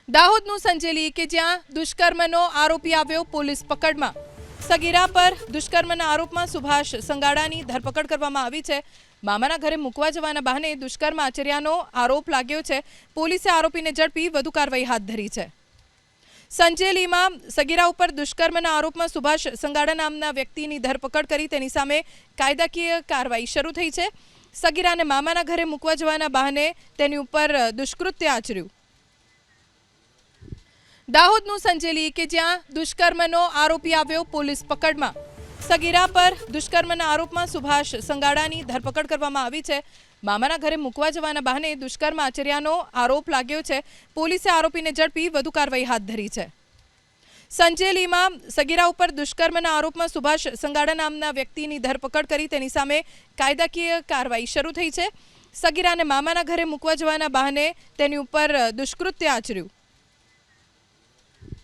દાહોદનું સંજેલી કે જ્યાં દુષ્કર્મનો આરોપી આવ્યો પોલીસ પકડમાં। સગીરા પર દુષ્કર્મના આરોપમાં સુભાષ સંગાડાની ધરપકડ કરવામાં આવી છે। મામાના ઘરે મૂકવા જવાના બહાને દુષ્કર્મ આચર્યાનો આરોપ લાગ્યો છે। પોલીસે આરોપીને ઝડપી વધુ કાર્યવાહી હાથ ધરી છે। સંજેલીમાં સગીરા ઉપર દુષ્કર્મના આરોપમાં સુભાષ સંગાડા નામના વ્યક્તિની ધરપકડ કરી તેની સામે કાયદાકીય કાર્યવાહી શરૂ થઈ છે। સગીરાને મામાના ઘરે મૂકવા જવાના બહાને તેની ઉપર દુષ્કૃત્ય આચર્યું। દાહોદનું સંજેલી કે જ્યાં દુષ્કર્મનો આરોપી આવ્યો પોલીસ પકડમાં। સગીરા પર દુષ્કર્મના આરોપમાં સુભાષ સંગાડાની ધરપકડ કરવામાં આવી છે। મામાના ઘરે મૂકવા જવાના બહાને દુષ્કર્મ આચર્યાનો આરોપ લાગ્યો છે। પોલીસે આરોપીને ઝડપી વધુ કાર્યવાહી હાથ ધરી છે। સંજેલીમાં સગીરા ઉપર દુષ્કર્મના આરોપમાં સુભાષ સંગાડા નામના વ્યક્તિની ધરપકડ કરી તેની સામે કાયદાકીય કાર્યવાહી શરૂ થઈ છે। સગીરાને મામાના ઘરે મૂકવા જવાના બહાને તેની ઉપર દુષ્કૃત્ય આચર્યું।